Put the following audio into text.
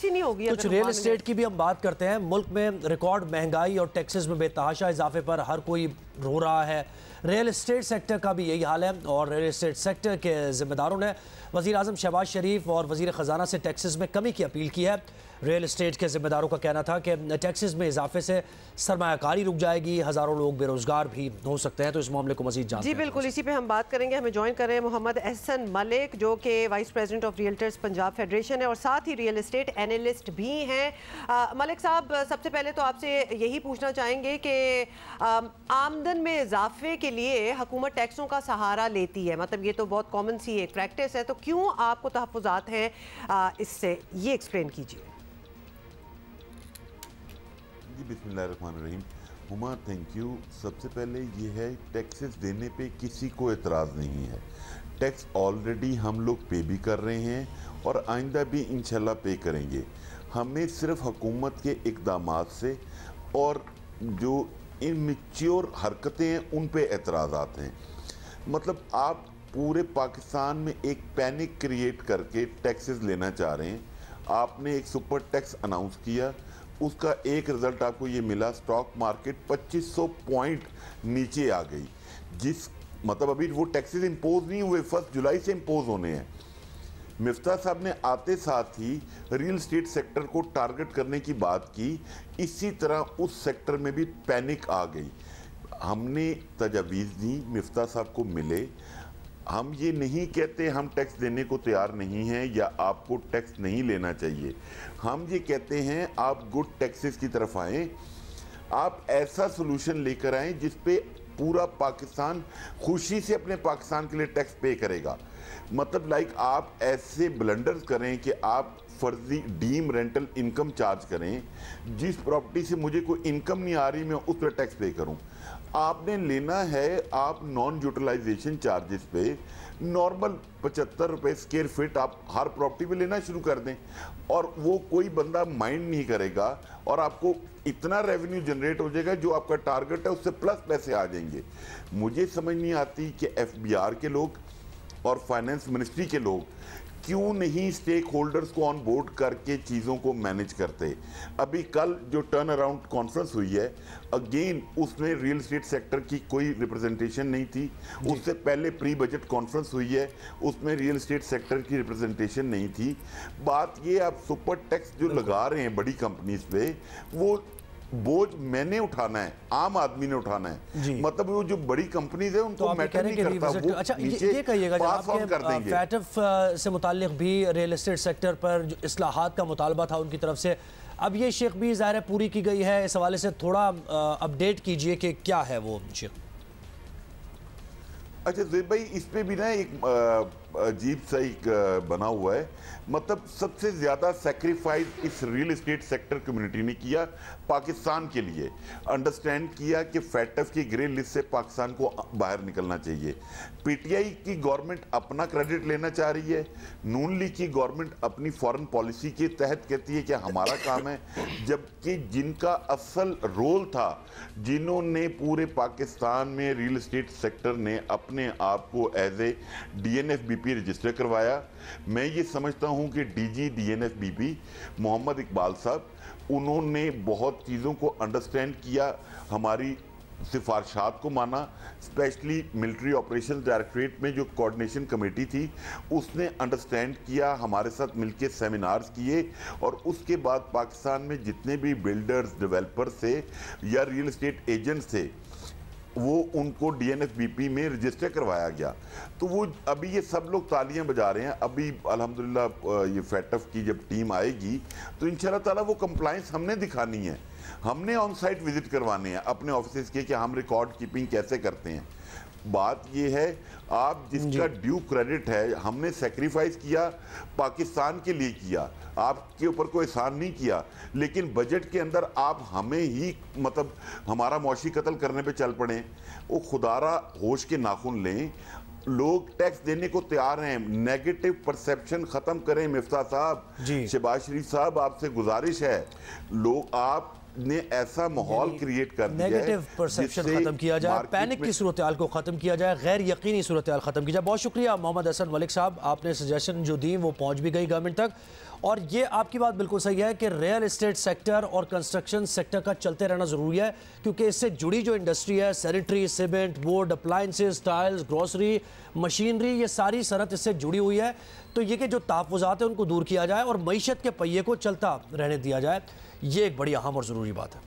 Tax ही नहीं होगी। कुछ रियल एस्टेट की भी हम बात करते हैं। मुल्क में रिकॉर्ड महंगाई और टैक्सेस में बेतहाशा इजाफे पर हर कोई रो रहा है। रियल एस्टेट सेक्टर का भी यही हाल है और रियल एस्टेट सेक्टर के ज़िम्मेदारों ने वज़ीर आज़म शहबाज शरीफ और वज़ीर ख़जाना से टैक्सेस में कमी की अपील की है। रियल एस्टेट के ज़िम्मेदारों का कहना था कि टैक्सेस में इजाफे से सरमायाकारी रुक जाएगी, हज़ारों लोग बेरोज़गार भी हो सकते हैं। तो इस मामले को मज़ीद जानते हैं। जी बिल्कुल, इसी पे हम बात करेंगे। हमें ज्वाइन कर रहे हैं मोहम्मद एहसन मलिक, जो कि vice president of realtors Punjab federation है और साथ ही रियल एस्टेट एनालिस्ट भी हैं। मलिक साहब, सबसे पहले तो आपसे यही पूछना चाहेंगे कि आमदन में इजाफे के लिए हुकूमत टैक्सों का सहारा लेती है, मतलब ये तो बहुत कॉमन सी एक प्रैक्टिस है, तो क्यों आपको तहफ़्फ़ुज़ात हैं इससे, ये एक्सप्लेन कीजिए। जी बिस्मिल्लाहिर्रहमानिर्रहीम। Huma, thank you. सबसे पहले ये है, टैक्सेस देने पे किसी को एतराज़ नहीं है। टैक्स ऑलरेडी हम लोग पे भी कर रहे हैं और आइंदा भी इंशाल्लाह पे करेंगे। हमें सिर्फ हुकूमत के इक़दामात से और जो इमैच्योर हरकतें हैं उन पे एतराज़ात हैं। मतलब आप पूरे पाकिस्तान में एक पैनिक क्रिएट करके टैक्सेस लेना चाह रहे हैं। आपने एक सुपर टैक्स अनाउंस किया, उसका एक रिज़ल्ट आपको ये मिला, स्टॉक मार्केट 2500 पॉइंट नीचे आ गई। जिस मतलब अभी वो टैक्सेस इम्पोज नहीं हुए, 1 जुलाई से इम्पोज होने हैं। मिफ्ता साहब ने आते साथ ही रियल एस्टेट सेक्टर को टारगेट करने की बात की। इसी तरह उस सेक्टर में भी पैनिक आ गई। हमने तजावीज़ दी, मिफ्ता साहब को मिले। हम ये नहीं कहते हम टैक्स देने को तैयार नहीं हैं या आपको टैक्स नहीं लेना चाहिए। हम ये कहते हैं आप गुड टैक्सेस की तरफ आएँ, आप ऐसा सोल्यूशन लेकर आएँ जिस पे पूरा पाकिस्तान खुशी से अपने पाकिस्तान के लिए टैक्स पे करेगा। मतलब लाइक आप ऐसे ब्लंडर्स करें कि आप फर्जी डीम रेंटल इनकम चार्ज करें, जिस प्रॉपर्टी से मुझे कोई इनकम नहीं आ रही मैं उस पर टैक्स पे करूं। आपने लेना है आप नॉन यूटिलाइजेशन चार्जेस पे नॉर्मल 75 रुपये स्क्वायर फीट आप हर प्रॉपर्टी पे लेना शुरू कर दें और वो कोई बंदा माइंड नहीं करेगा और आपको इतना रेवेन्यू जनरेट हो जाएगा जो आपका टारगेट है उससे प्लस पैसे आ जाएंगे। मुझे समझ नहीं आती कि FBR के लोग और फाइनेंस मिनिस्ट्री के लोग क्यों नहीं स्टेक होल्डर्स को ऑन बोर्ड करके चीज़ों को मैनेज करते। अभी कल जो टर्न अराउंड कॉन्फ्रेंस हुई है, अगेन उसमें रियल एस्टेट सेक्टर की कोई रिप्रेजेंटेशन नहीं थी। उससे पहले प्री बजट कॉन्फ्रेंस हुई है, उसमें रियल एस्टेट सेक्टर की रिप्रेजेंटेशन नहीं थी। बात ये, आप सुपर टैक्स जो लगा रहे हैं बड़ी कंपनीज पे, वो बोझ मैंने उठाना है, आम आदमी ने उठाना है। मतलब वो जो बड़ी कंपनीज है उनको तो मैटर नहीं करता, वो अच्छा ये कहिएगा पास ऑन कर देंगे। फैटफ से मुताल्लिक भी रियल एस्टेट सेक्टर पर जो इस्लाहात का मुतालबा था उनकी तरफ से, अब ये शेख भी ज़ाहिर है पूरी की गई है। इस हवाले से थोड़ा अपडेट कीजिए कि क्या है वो शेख। अच्छा ज़ेब भाई, इस पे भी ना एक अजीब सा एक बना हुआ है। मतलब सबसे ज़्यादा सेक्रीफाइस इस रियल एस्टेट सेक्टर कम्युनिटी ने किया पाकिस्तान के लिए। अंडरस्टैंड किया कि फैटफ की ग्रे लिस्ट से पाकिस्तान को बाहर निकलना चाहिए। PTI की गवर्नमेंट अपना क्रेडिट लेना चाह रही है, नून लीग की गवर्नमेंट अपनी फॉरेन पॉलिसी के तहत कहती है कि हमारा काम है, जबकि जिनका असल रोल था, जिन्होंने पूरे पाकिस्तान में रियल एस्टेट सेक्टर ने अपने आप को एज ए DNFBP रजिस्टर करवाया। मैं ये समझता हूँ कि DG DNFBP मोहम्मद इकबाल साहब, उन्होंने बहुत चीज़ों को अंडरस्टैंड किया, हमारी सिफारशात को माना। स्पेशली मिलिट्री ऑपरेशन डायरेक्टरेट में जो कोऑर्डिनेशन कमेटी थी उसने अंडरस्टैंड किया, हमारे साथ मिलके सेमिनार्स किए और उसके बाद पाकिस्तान में जितने भी बिल्डर्स, डेवलपर्स थे या रियल एस्टेट एजेंट्स थे, वो उनको DNFBP में रजिस्टर करवाया गया। तो वो अभी ये सब लोग तालियां बजा रहे हैं। अभी अल्हम्दुलिल्लाह ये फैटफ की जब टीम आएगी तो इंशाल्लाह ताला वो कंप्लाइंस हमने दिखानी है, हमने ऑन साइट विजिट करवाने हैं अपने ऑफिस के कि हम रिकॉर्ड कीपिंग कैसे करते हैं। बात ये है, आप जिसका ड्यू क्रेडिट है, हमने सेक्रीफाइस किया, पाकिस्तान के लिए किया, आपके ऊपर कोई एहसान नहीं किया, लेकिन बजट के अंदर आप हमें ही मतलब हमारा मौशी कत्ल करने पे चल पड़े। वो खुदारा होश के नाखून लें, लोग टैक्स देने को तैयार हैं। नेगेटिव परसेप्शन खत्म करें। मिफ्ता साहब, शहबाज शरीफ साहब, आपसे गुजारिश है, लोग आप ने ऐसा माहौल क्रिएट कर दिया है, नेगेटिव परसेप्शन खत्म किया जाए, पैनिक की सूरत हाल को खत्म किया जाए, गैर यकीनी सूरत हाल खत्म की जाए। बहुत शुक्रिया मोहम्मद एहसन मलिक साहब, आपने सजेशन जो दी वो पहुंच भी गई गवर्नमेंट तक اور یہ آپ کی بات بالکل صحیح ہے کہ ریئل اسٹیٹ سیکٹر اور کنسٹرکشن سیکٹر کا چلتے رہنا ضروری ہے، کیونکہ اس سے جڑی جو انڈسٹری ہے، sanitary, cement, would, appliances, tiles, grocery, machinery, یہ ساری صنعت اس سے جڑی ہوئی ہے۔ تو یہ کہ جو تحفظات ہیں ان کو دور کیا جائے اور معیشت کے پہیے کو چلتا رہنے دیا جائے، یہ ایک بڑی اہم اور ضروری بات ہے۔